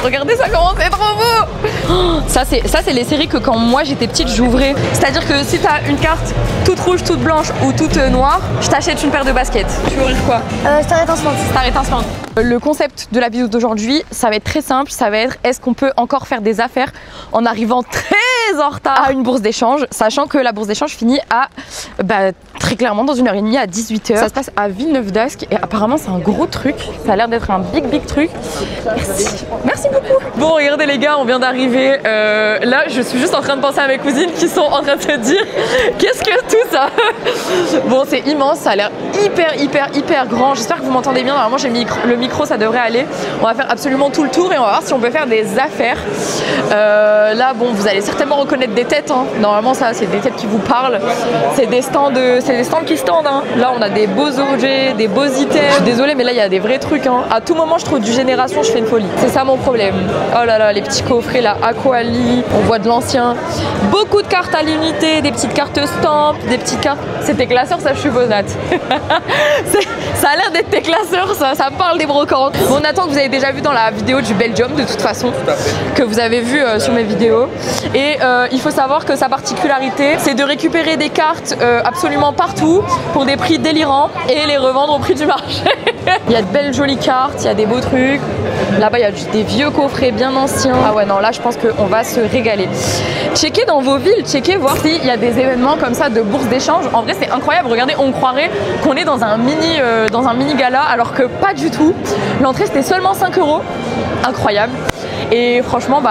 Regardez ça comment c'est trop beau. Oh, ça c'est les séries que quand moi j'étais petite j'ouvrais. C'est-à-dire que si t'as une carte toute rouge, toute blanche ou toute noire, je t'achète une paire de baskets. Tu veux ouvrir quoi? Star étincelante. Star étincelante. Le concept de la vidéo d'aujourd'hui, ça va être très simple. Ça va être, est-ce qu'on peut encore faire des affaires en arrivant très en retard à une bourse d'échange, sachant que la bourse d'échange finit à très clairement dans 1h30 à 18h. Ça se passe à Villeneuve d'Ascq et apparemment c'est un gros truc. Ça a l'air d'être un big truc. Merci beaucoup. Bon, regardez les gars, on vient d'arriver. Là, je suis juste en train de penser à mes cousines qui sont en train de se dire qu'est-ce que tout ça? Bon, c'est immense, ça a l'air hyper grand. J'espère que vous m'entendez bien. Normalement, j'ai le micro, ça devrait aller. On va faire absolument tout le tour et on va voir si on peut faire des affaires. Là, bon, vous allez certainement reconnaître des têtes. Hein. Normalement, ça, c'est des têtes qui vous parlent. C'est des stands qui standent. Hein. Là, on a des beaux objets, des beaux items. Je suis désolée, mais là, il y a des vrais trucs. Hein. À tout moment, je trouve du Génération, je fais une folie. C'est ça mon problème. Oh là là, les petits coffrets, là, Aquali, on voit de l'ancien. Beaucoup de cartes à l'unité, des petites cartes stamp, des petites cartes. C'est tes classeurs, ça, je suppose, Nat. Ça a l'air d'être tes classeurs, ça me parle des brocantes. Bon, Nathan, que vous avez déjà vu dans la vidéo du Belgium, de toute façon, que vous avez vu sur mes vidéos. Et il faut savoir que sa particularité, c'est de récupérer des cartes absolument partout pour des prix délirants et les revendre au prix du marché. Il y a de belles jolies cartes, il y a des beaux trucs. Là-bas, il y a des vieux coffrets bien anciens. Ah ouais, non, là, je pense qu'on va se régaler. Checkez dans vos villes, checkez, voir s'il y a des événements comme ça de bourse d'échange. En vrai, c'est incroyable. Regardez, on croirait qu'on est dans un mini gala, alors que pas du tout. L'entrée, c'était seulement 5 €. Incroyable. Et franchement,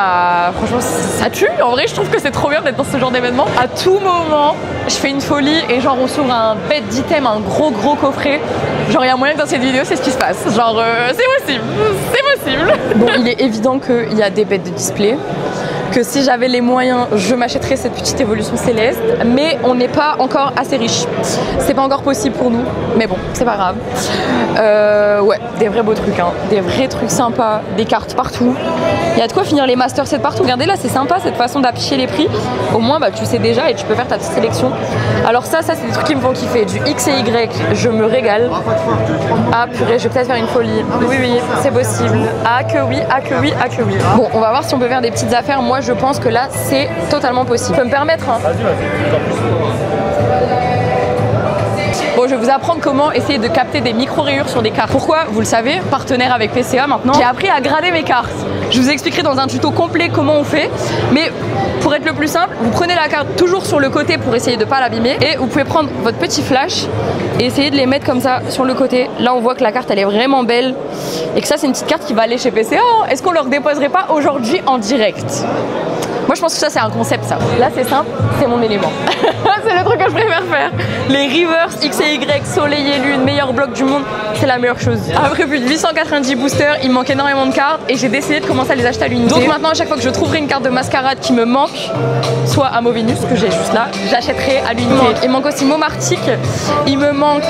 ça tue. En vrai, je trouve que c'est trop bien d'être dans ce genre d'événement. À tout moment, je fais une folie et genre on s'ouvre un bête d'item, un gros coffret. Genre il y a moyen que dans cette vidéo, c'est ce qui se passe. Genre c'est possible. Bon, il est évident qu'il y a des bêtes de display. Que si j'avais les moyens, je m'achèterais cette petite évolution céleste, mais on n'est pas encore assez riche. C'est pas encore possible pour nous, mais bon, c'est pas grave. Ouais, des vrais beaux trucs, hein. Des vrais trucs sympas, des cartes partout. Il y a de quoi finir les Master 7 partout. Regardez là, c'est sympa cette façon d'afficher les prix. Au moins, tu sais déjà et tu peux faire ta petite sélection. Alors ça c'est des trucs qui me font kiffer. Du X et Y, je me régale. Ah purée, je vais peut-être faire une folie. Oui, c'est possible. Ah que oui. Bon, on va voir si on peut faire des petites affaires. Moi, je pense que là, c'est totalement possible. Je peux me permettre, hein. Bon, je vais vous apprendre comment essayer de capter des micro-rayures sur des cartes. Pourquoi? Vous le savez, partenaire avec PCA maintenant. J'ai appris à grader mes cartes. Je vous expliquerai dans un tuto complet comment on fait. Mais pour être le plus simple, vous prenez la carte toujours sur le côté pour essayer de ne pas l'abîmer. Et vous pouvez prendre votre petit flash et essayer de les mettre comme ça sur le côté. Là, on voit que la carte, elle est vraiment belle. Et que ça, c'est une petite carte qui va aller chez PCA. Est-ce qu'on leur déposerait pas aujourd'hui en direct? Moi, je pense que ça, c'est un concept, ça. Là, c'est simple, c'est mon élément. C'est le truc que je préfère faire. Les reverse, X et Y, soleil et lune, meilleur bloc du monde, c'est la meilleure chose. Après plus de 890 boosters, il me manque énormément de cartes et j'ai décidé de commencer à les acheter à l'unité. Donc maintenant, à chaque fois que je trouverai une carte de mascarade qui me manque, soit à Movinus, que j'ai juste là, j'achèterai à l'unité. Il manque aussi Momartic, il me manque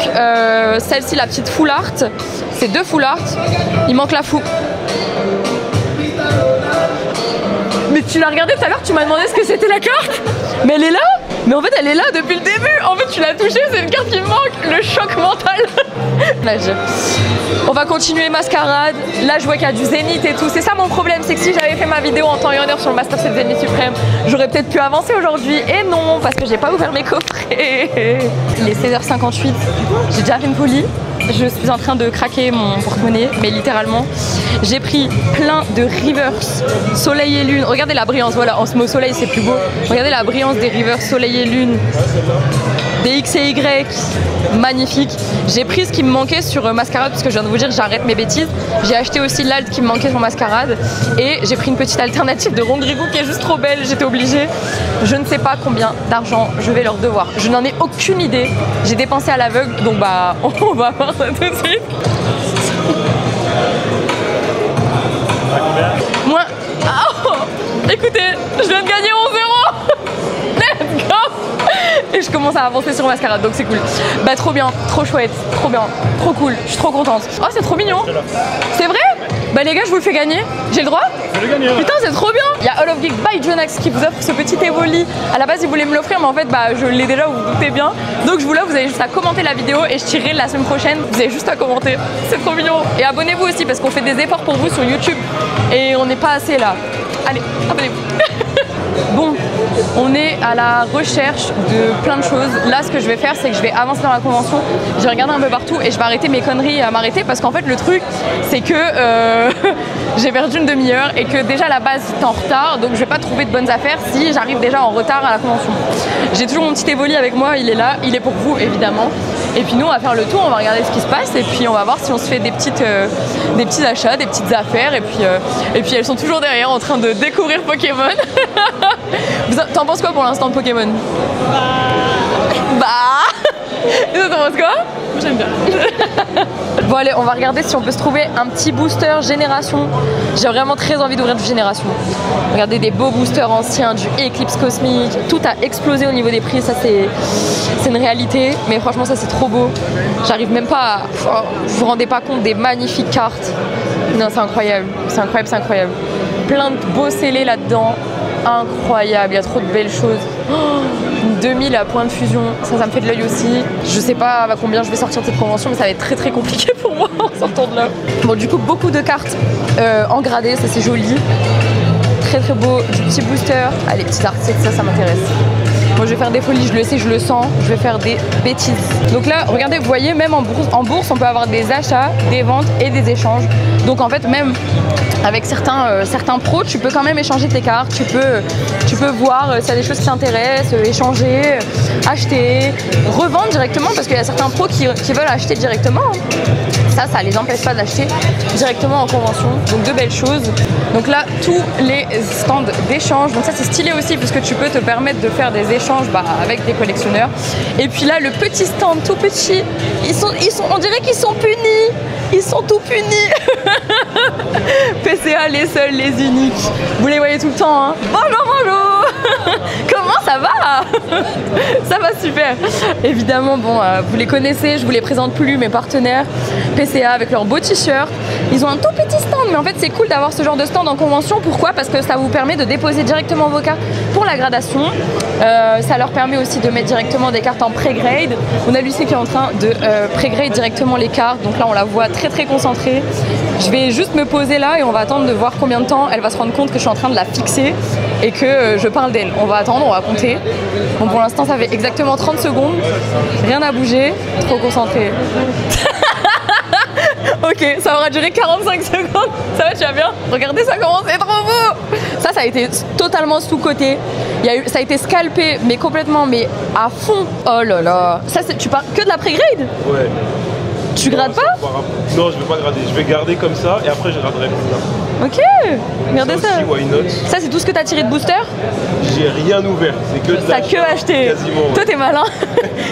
celle-ci, la petite full art. C'est 2 full art. Il manque la fou. Mais tu l'as regardé tout à l'heure, tu m'as demandé ce que c'était la carte. Mais elle est là. Mais en fait, elle est là depuis le début. En fait, tu l'as touchée, c'est une carte qui me manque. Le choc mental. Là, on va continuer mascarade. Là, je vois qu'il y a du Zénith et tout. C'est ça mon problème, c'est que si j'avais fait ma vidéo en temps et en heure sur le Master 7 Zénith Suprême, j'aurais peut-être pu avancer aujourd'hui. Et non, parce que j'ai pas ouvert mes coffrets. Il est 16h58. J'ai déjà fait une folie. Je suis en train de craquer mon porte-monnaie, mais littéralement. J'ai pris plein de reverse soleil et lune. Regardez la brillance, voilà, en ce mot soleil c'est plus beau. Regardez la brillance des reverse soleil et lune. Des X et Y, magnifique. J'ai pris ce qui me manquait sur Mascarade, parce que je viens de vous dire j'arrête mes bêtises. J'ai acheté aussi l'alt qui me manquait sur Mascarade. Et j'ai pris une petite alternative de Rongrigou qui est juste trop belle, j'étais obligée. Je ne sais pas combien d'argent je vais leur devoir. Je n'en ai aucune idée. J'ai dépensé à l'aveugle, donc on va voir ça tout de suite. Moi, écoutez, je viens de gagner 11 €. Let's go. Et je commence à avancer sur Mascarade, donc c'est cool. Trop bien, trop chouette, trop bien, trop cool, je suis trop contente. Oh, c'est trop mignon. C'est vrai? Bah les gars, je vous le fais gagner. J'ai le droit? Je vais gagner. Putain, c'est trop bien. Il y a All of Geek by Jonax qui vous offre ce petit Evoli. À la base, il voulait me l'offrir, mais en fait, bah je l'ai déjà, vous vous doutez bien. Donc je vous l'offre, vous avez juste à commenter la vidéo et je tirerai la semaine prochaine. Vous avez juste à commenter. C'est trop mignon. Et abonnez-vous aussi parce qu'on fait des efforts pour vous sur YouTube et on n'est pas assez là. Allez, abonnez-vous. Bon, on est à la recherche de plein de choses. Là, ce que je vais faire, c'est que je vais avancer dans la convention. Je vais regarder un peu partout et je vais arrêter mes conneries à m'arrêter parce qu'en fait, le truc, c'est que j'ai perdu une demi-heure et que déjà à la base, j'étais en retard. Donc, je vais pas trouver de bonnes affaires si j'arrive déjà en retard à la convention. J'ai toujours mon petit Evoli avec moi. Il est là. Il est pour vous, évidemment. Et puis nous, on va faire le tour. On va regarder ce qui se passe et puis on va voir si on se fait des petits achats, des petites affaires. Et puis elles sont toujours derrière en train de découvrir Pokémon. T'en penses quoi pour l'instant de Pokémon? Bah et toi, t'en penses quoi? J'aime bien. Bon allez, on va regarder si on peut se trouver un petit booster génération. J'ai vraiment très envie d'ouvrir du génération. Regardez des beaux boosters anciens, du Eclipse Cosmique. Tout a explosé au niveau des prix, ça c'est une réalité. Mais franchement ça c'est trop beau. J'arrive même pas à... Vous vous rendez pas compte des magnifiques cartes. Non, c'est incroyable, c'est incroyable, c'est incroyable. Plein de beaux scellés là-dedans. Incroyable, il y a trop de belles choses. Oh, 2000 à point de fusion, ça me fait de l'œil aussi. Je sais pas à combien je vais sortir de cette convention, mais ça va être très très compliqué pour moi en sortant de là. Bon, du coup, beaucoup de cartes en gradé, ça c'est joli. Très très beau, du petit booster. Allez, petits articles, ça m'intéresse. Moi je vais faire des folies, je le sais, je le sens, je vais faire des bêtises. Donc là, regardez, vous voyez, même en bourse, on peut avoir des achats, des ventes et des échanges. Donc en fait, même avec certains pros, tu peux quand même échanger tes cartes, tu peux voir s'il y a des choses qui t'intéressent, échanger, acheter, revendre directement, parce qu'il y a certains pros qui veulent acheter directement. Ça les empêche pas d'acheter directement en convention. Donc de belles choses. Donc là, tous les stands d'échange. Donc ça c'est stylé aussi, puisque tu peux te permettre de faire des échanges avec des collectionneurs. Et puis là, le petit stand tout petit, on dirait qu'ils sont punis. Ils sont tout punis. PCA, les seuls, les uniques. Vous les voyez tout le temps, hein. Bonjour, bonjour. Comment ça va? Ça va super. Évidemment, bon, vous les connaissez, je vous les présente plus, mes partenaires. PCA avec leurs beaux t-shirts. Ils ont un tout petit stand, mais en fait c'est cool d'avoir ce genre de stand en convention. Pourquoi? Parce que ça vous permet de déposer directement vos cartes pour la gradation. Ça leur permet aussi de mettre directement des cartes en pré-grade. On a Lucie qui est en train de pré-grade directement les cartes. Donc là on la voit très très concentrée. Je vais juste me poser là et on va attendre de voir combien de temps elle va se rendre compte que je suis en train de la fixer et que je parle d'elle. On va attendre, on va compter. Bon, pour l'instant ça fait exactement 30 secondes. Rien n'a bougé, trop concentré. Ok, ça aura duré 45 secondes. Ça va, tu vas bien? Regardez ça comment c'est trop beau. Ça a été totalement sous-coté. Ça a été scalpé, mais complètement, mais à fond. Oh là là. Ça, tu parles que de la pré-grade? Ouais. Tu grades pas? Non, je vais pas grader. Je vais garder comme ça et après je graderai plus tard. Ok, regardez ça. Aussi, why not? Ça, c'est tout ce que t'as tiré de booster? J'ai rien ouvert. C'est que de T'as que acheté. Quasiment. Ouais. Toi, t'es malin.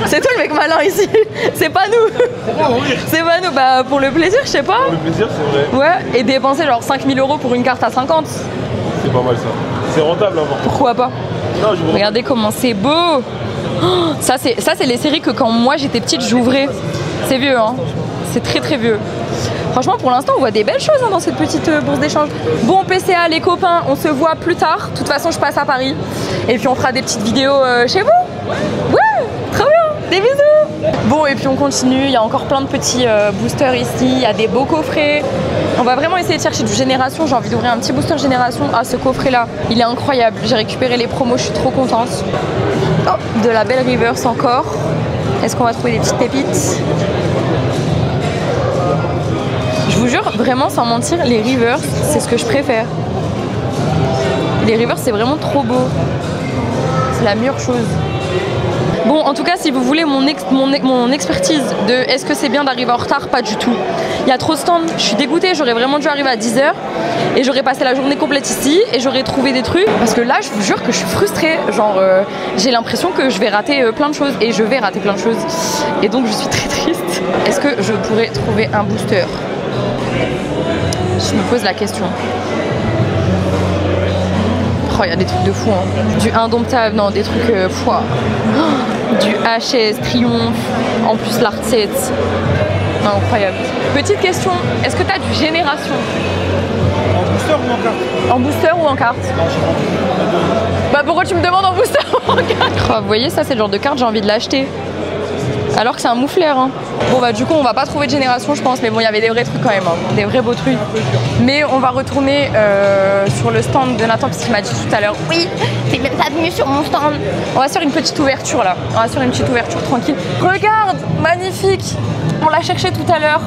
C'est toi le mec malin ici. C'est pas nous. Pourquoi ouvrir? C'est pas nous. Bah, pour le plaisir, je sais pas. Pour le plaisir, c'est vrai. Ouais, et dépenser genre 5000 € pour une carte à 50. C'est pas mal ça. C'est rentable avant. Pourquoi pas? Non, je vous Regardez comment c'est beau. Oh, ça, c'est les séries que quand moi j'étais petite, j'ouvrais. C'est vieux, hein. C'est très très vieux. Franchement, pour l'instant, on voit des belles choses hein, dans cette petite bourse d'échange. Bon, PCA, les copains, on se voit plus tard. De toute façon, je passe à Paris. Et puis, on fera des petites vidéos chez vous. Ouais, trop bien. Des bisous. Bon, et puis on continue. Il y a encore plein de petits boosters ici. Il y a des beaux coffrets. On va vraiment essayer de chercher du génération. J'ai envie d'ouvrir un petit booster génération. Ah, ce coffret-là, il est incroyable. J'ai récupéré les promos, je suis trop contente. Oh, de la belle reverse encore. Est-ce qu'on va trouver des petites pépites? Je vous jure, vraiment sans mentir, les reverse, c'est ce que je préfère. Les reverse, c'est vraiment trop beau. C'est la meilleure chose. Bon, en tout cas, si vous voulez mon expertise de est-ce que c'est bien d'arriver en retard, pas du tout. Il y a trop de stands, je suis dégoûtée, j'aurais vraiment dû arriver à 10 h et j'aurais passé la journée complète ici et j'aurais trouvé des trucs. Parce que là, je vous jure que je suis frustrée. Genre, j'ai l'impression que je vais rater plein de choses et je vais rater plein de choses. Et donc, je suis très triste. Est-ce que je pourrais trouver un booster? Je me pose la question. Oh, il y a des trucs de fou, hein. Du indomptable, non, des trucs foi. Du HS, Triomphe, en plus l'art set. Incroyable. Petite question, est-ce que tu as du génération? ou en carte? En booster ou en carte? Bah pourquoi tu me demandes en booster ou en carte? Oh, vous voyez, ça c'est le genre de carte, j'ai envie de l'acheter. Alors que c'est un moufleur hein. Bon bah du coup on va pas trouver de génération je pense, mais bon il y avait des vrais trucs quand même, hein. Des vrais beaux trucs. Mais on va retourner sur le stand de Nathan parce qu'il m'a dit tout à l'heure oui, t'es même pas venu sur mon stand. On va se faire une petite ouverture là, on va se faire une petite ouverture tranquille. Regarde, magnifique. On l'a cherché tout à l'heure.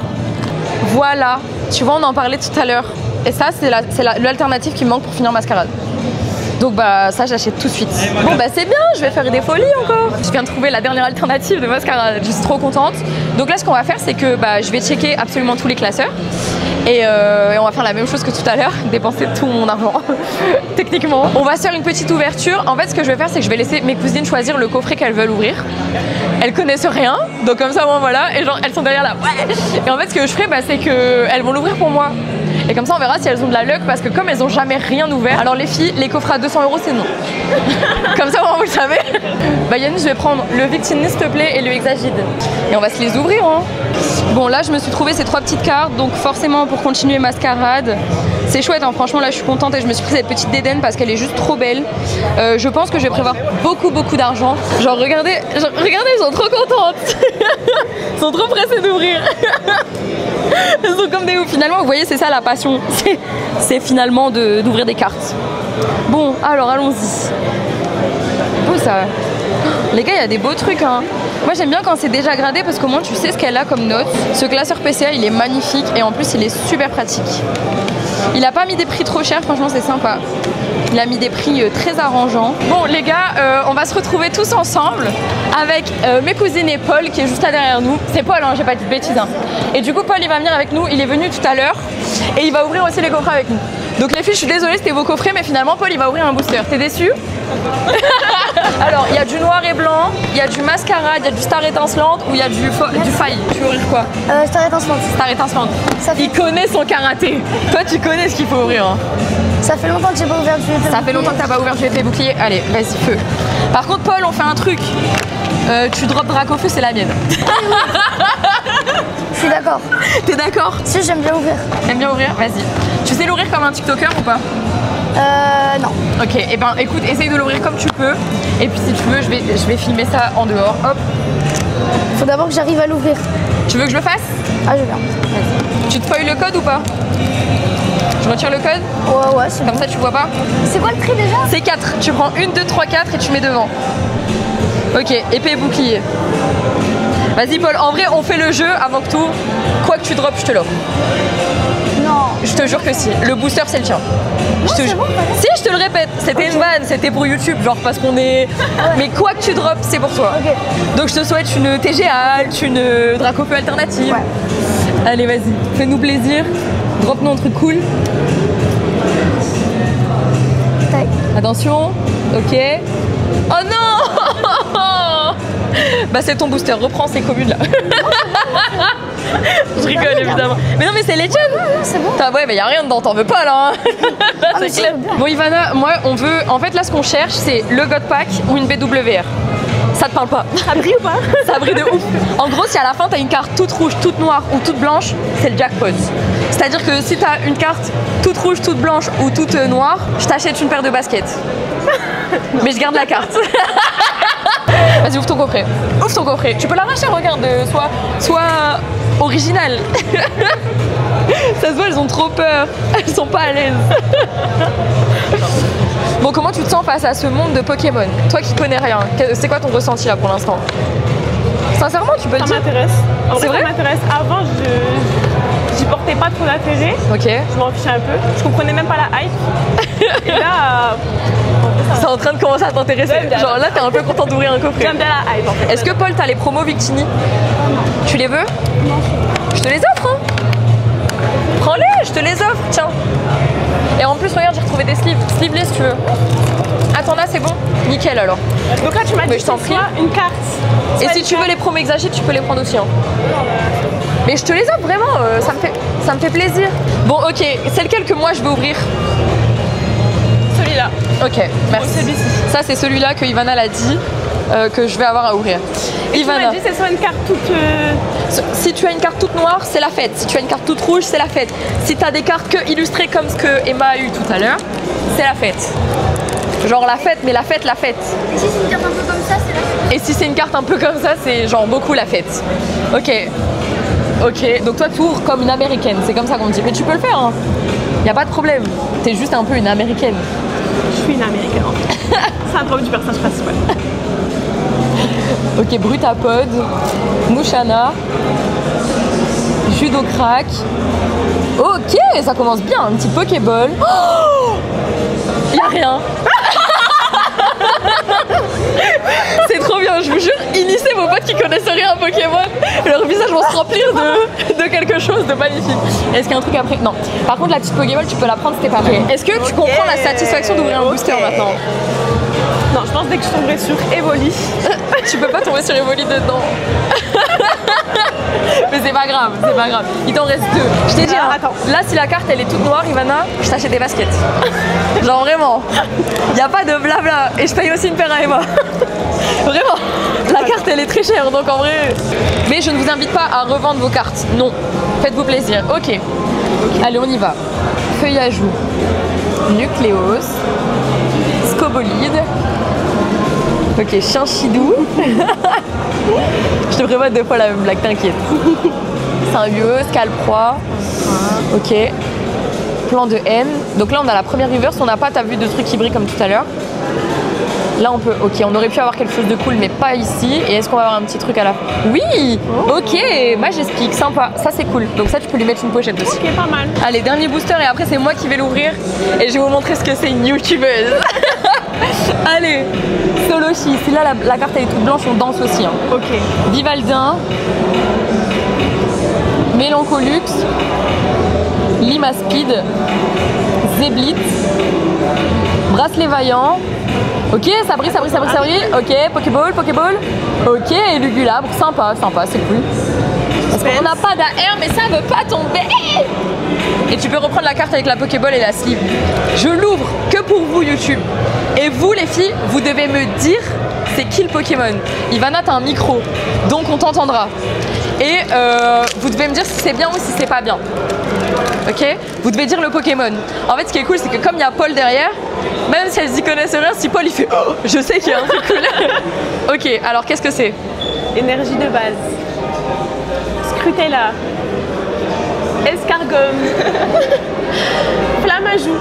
Voilà, tu vois on en parlait tout à l'heure. Et ça c'est l'alternative qui me manque pour finir Mascarade. Donc bah ça j'achète tout de suite. Bon bah c'est bien, je vais faire des folies encore. Je viens de trouver la dernière alternative de Mascarade, je suis trop contente. Donc là ce qu'on va faire c'est que bah, je vais checker absolument tous les classeurs. Et on va faire la même chose que tout à l'heure, dépenser tout mon argent, techniquement. On va se faire une petite ouverture. En fait ce que je vais faire c'est que je vais laisser mes cousines choisir le coffret qu'elles veulent ouvrir. Elles connaissent rien, donc comme ça moi voilà, et genre elles sont derrière là. Ouais. Et en fait ce que je ferai bah, c'est qu'elles vont l'ouvrir pour moi. Et comme ça on verra si elles ont de la luck parce que comme elles ont jamais rien ouvert, alors les filles, les coffrets à 200 € c'est non. Comme ça vous le savez. Bah Yannis je vais prendre le Victini s'il te plaît et le Hexagide. Et on va se les ouvrir hein. Bon là je me suis trouvé ces 3 petites cartes, donc forcément pour continuer Mascarade. C'est chouette hein, franchement là je suis contente et je me suis pris cette petite dédaine parce qu'elle est juste trop belle. Je pense que je vais prévoir beaucoup d'argent. Genre regardez, elles sont trop contentes. Elles sont trop pressées d'ouvrir. Elles sont comme des ouf. Finalement vous voyez c'est ça la passion. C'est finalement d'ouvrir des cartes. Bon alors allons-y. Oh ça. Les gars il y a des beaux trucs hein. Moi j'aime bien quand c'est déjà gradé parce qu'au moins tu sais ce qu'elle a comme note. Ce classeur PCA il est magnifique et en plus il est super pratique. Il a pas mis des prix trop chers, franchement c'est sympa. Il a mis des prix très arrangeants. Bon les gars, on va se retrouver tous ensemble avec mes cousines et Paul qui est juste là derrière nous. C'est Paul, hein, j'ai pas dit de bêtises. Hein. Et du coup Paul il va venir avec nous, il est venu tout à l'heure et il va ouvrir aussi les coffrets avec nous. Donc les filles je suis désolée c'était vos coffrets mais finalement Paul il va ouvrir un booster. T'es déçu? Alors il y a du noir et blanc, il y a du Mascarade, il y a du Star étincelante ou il y a du faille. Tu veux ouvrir quoi? Star étincelante. Star étincelante. Il connaît son karaté. Toi tu connais ce qu'il faut ouvrir hein. Ça fait longtemps que j'ai pas ouvert du effet. Ça fait longtemps que t'as pas ouvert du effet bouclier. Allez, vas-y, feu. Par contre, Paul, on fait un truc. Tu drops Dracofeu, c'est la mienne. Je suis d'accord. T'es d'accord? Si, j'aime bien ouvrir. T'aimes bien ouvrir? Vas-y. Tu sais l'ouvrir comme un TikToker ou pas? Non. Ok, et ben écoute, essaye de l'ouvrir comme tu peux. Et puis si tu veux, je vais filmer ça en dehors. Hop. Faut d'abord que j'arrive à l'ouvrir. Tu veux que je le fasse? Ah, je viens. Vas-y. Tu te feuilles le code ou pas? Je retire le code? Ouais, c'est comme bon. ça tu vois pas? C'est quoi le prix déjà? C'est 4. Tu prends 1, 2, 3, 4 et tu mets devant. Ok, épée et bouclier. Vas-y Paul, en vrai on fait le jeu avant que tout. Quoi que tu drops, je te l'offre. Non. Je te jure que si. Le booster c'est le tien. Je te jure. Bon, si, je te le répète, c'était une vanne, c'était pour YouTube, genre parce qu'on est. Mais quoi que tu drops, c'est pour toi. Ok. Donc je te souhaite une TGA, une Dracofeu alternative. Ouais. Allez, vas-y, fais-nous plaisir. Drop-nous un truc cool. Tac. Attention, ok. Oh non. Bah c'est ton booster, reprends ces communes là. Je rigole évidemment. Mais non mais c'est les tiennes. C'est bon. Ouais mais y a rien dedans, t'en veux pas là. C'est clair. Bon Ivana, moi on veut, en fait là ce qu'on cherche c'est le God Pack ou une BWR. Ça te parle pas? Ça brille ou pas? Ça brille de ouf. En gros si à la fin t'as une carte toute rouge, toute noire ou toute blanche, c'est le jackpot. C'est-à-dire que si t'as une carte toute rouge, toute blanche ou toute noire, je t'achète une paire de baskets. Mais je garde la carte. Vas-y, ouvre ton coffret. Ouvre ton coffret. Tu peux l'arracher, regarde, soit original. Ça se voit, elles ont trop peur. Elles sont pas à l'aise. Bon, comment tu te sens face à ce monde de Pokémon? Toi qui connais rien, c'est quoi ton ressenti là pour l'instant? Sincèrement, tu peux le dire? Ça m'intéresse. C'est vrai? Ça m'intéresse. Avant, j'y portais pas trop d'intérêt. Ok. Je m'en fichais un peu. Je comprenais même pas la hype. Et là, c'est en train de commencer à t'intéresser. Genre là, t'es un peu content d'ouvrir un coffret. j'aime bien la hype en fait. Est-ce que Paul, t'as les promos Victini? Tu les veux? Non. Je te les offre, hein. Prends-les, je te les offre, tiens. Et en plus, regarde, j'ai retrouvé des sleeveless si tu veux. Attends, là, c'est bon? Nickel alors. Donc là, tu m'as dit je t'en que prie. soit une carte. Et soit si une tu veux carte. les promos Hexagide, tu peux les prendre aussi. Hein. Mais je te les offre vraiment, ça me fait plaisir. Bon, ok, c'est lequel que moi je veux ouvrir? Celui-là. Ok, merci. Celui-ci. Ça, c'est celui-là que Ivana l'a dit. que je vais avoir à ouvrir. Tu m'as dit c'est soit une carte toute... Si tu as une carte toute noire, c'est la fête. Si tu as une carte toute rouge, c'est la fête. Si tu as des cartes que illustrées comme ce que Emma a eu tout à l'heure, c'est la fête. Genre la fête, mais la fête, la fête. Et si c'est une carte un peu comme ça, c'est la fête. Et si c'est une carte un peu comme ça, c'est genre beaucoup la fête. Ok. Ok, donc toi tu ouvres comme une américaine, c'est comme ça qu'on dit. Mais tu peux le faire, hein. Y a pas de problème. T'es juste un peu une américaine. Je suis une américaine. C'est un drôle du personnage principal. Ok, Brutapod, Mouchana, Judo Crack. Ok, ça commence bien, un petit Pokéball. Oh, y'a rien. C'est trop bien, je vous jure, initiez vos potes qui connaissent rien à Pokémon. Leur visage vont se remplir de quelque chose de magnifique. Est-ce qu'il y a un truc après? Non. Par contre, la petite Pokéball, tu peux la prendre, c'était pas vrai. Est-ce que tu comprends la satisfaction d'ouvrir un booster maintenant? Non, je pense dès que je tomberai sur Evoli. Tu peux pas tomber sur Evoli dedans. Mais c'est pas grave, c'est pas grave. Il t'en reste 2. Je t'ai dit, hein, attends. Là, si la carte elle est toute noire, Ivana, je t'achète des baskets. Genre vraiment. Y a pas de blabla. Et je paye aussi une paire à Emma. Vraiment. La carte elle est très chère, donc en vrai. Mais je ne vous invite pas à revendre vos cartes. Non. Faites-vous plaisir. Ok. Allez, on y va. Feuillajou. Nucléos. Scobolide. Ok, Chinchidou. Je te prévois 2 fois la même blague, t'inquiète. Symbiose, Calproie. Ok. Plan de haine. Donc là, on a la première reverse. On n'a pas, t'as vu, de trucs qui brillent comme tout à l'heure. Là, on peut. Ok, on aurait pu avoir quelque chose de cool, mais pas ici. Et est-ce qu'on va avoir un petit truc à la fin? Oui. Ok, Majestic, sympa. Ça, c'est cool. Donc ça, tu peux lui mettre une pochette aussi. Ok, pas mal. Allez, dernier booster et après, c'est moi qui vais l'ouvrir. Et je vais vous montrer ce que c'est une youtubeuse. Allez, Solochi. Si là, la carte elle est toute blanche, on danse aussi. Hein. Ok. Vivaldin. Mélancolux. Limaspide. Zéblit. Bracelet vaillant. Ok, ça brille, ça brille, ça brille, ça brille. Ok, Pokéball, Pokéball. Ok, et Lugulabre, sympa, sympa, c'est cool. Parce qu'on n'a pas d'AR, mais ça veut pas tomber. Et tu peux reprendre la carte avec la Pokéball et la sleeve. Je l'ouvre que pour vous, YouTube. Et vous, les filles, vous devez me dire c'est qui le Pokémon. Ivana, t'as un micro, donc on t'entendra. Et vous devez me dire si c'est bien ou si c'est pas bien. Ok? Vous devez dire le Pokémon. En fait, ce qui est cool, c'est que comme il y a Paul derrière, même si elles y connaissent rien, si Paul il fait oh, je sais qu'il y a un truc cool. Ok, alors qu'est-ce que c'est? Énergie de base. Scrutella. Escargum. Flammajou.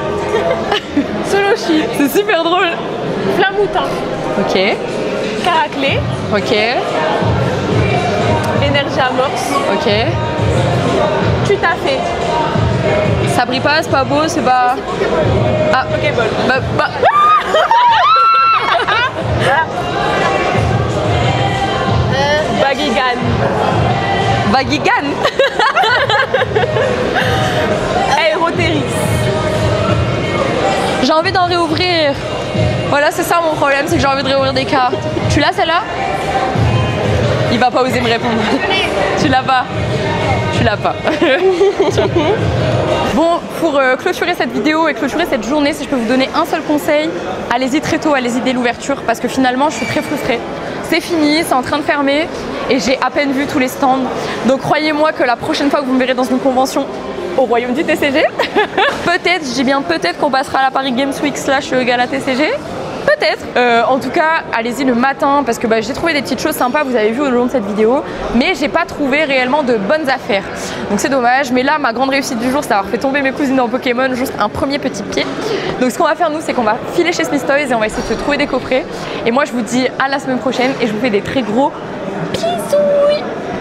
Solochi. C'est super drôle. Flamoutin. Ok. Caraclé. Ok. Énergie amorce. Ok. Tu t'as fait. Ça brille pas, c'est pas beau, c'est pas. Ah, Pokéball. bah. Bagigan. Bagigan. Aérotéris. J'ai envie d'en réouvrir. Voilà, c'est ça mon problème, c'est que j'ai envie de réouvrir des cartes. Tu l'as celle-là? Il va pas oser me répondre. Tu l'as pas? Tu l'as pas. Bon, pour clôturer cette vidéo et clôturer cette journée, si je peux vous donner un seul conseil, allez-y très tôt, allez-y dès l'ouverture, parce que finalement, je suis très frustrée. C'est fini, c'est en train de fermer et j'ai à peine vu tous les stands. Donc croyez-moi que la prochaine fois que vous me verrez dans une convention au royaume du TCG, peut-être, je dis bien peut-être qu'on passera à la Paris Games Week / Gala TCG. Peut-être. En tout cas, allez-y le matin parce que j'ai trouvé des petites choses sympas, vous avez vu au long de cette vidéo, mais j'ai pas trouvé réellement de bonnes affaires. Donc c'est dommage, mais là, ma grande réussite du jour, c'est d'avoir fait tomber mes cousines en Pokémon, juste un premier petit pied. Donc ce qu'on va faire, nous, c'est qu'on va filer chez Smith Toys et on va essayer de se trouver des coffrets. Et moi, je vous dis à la semaine prochaine et je vous fais des très gros bisous.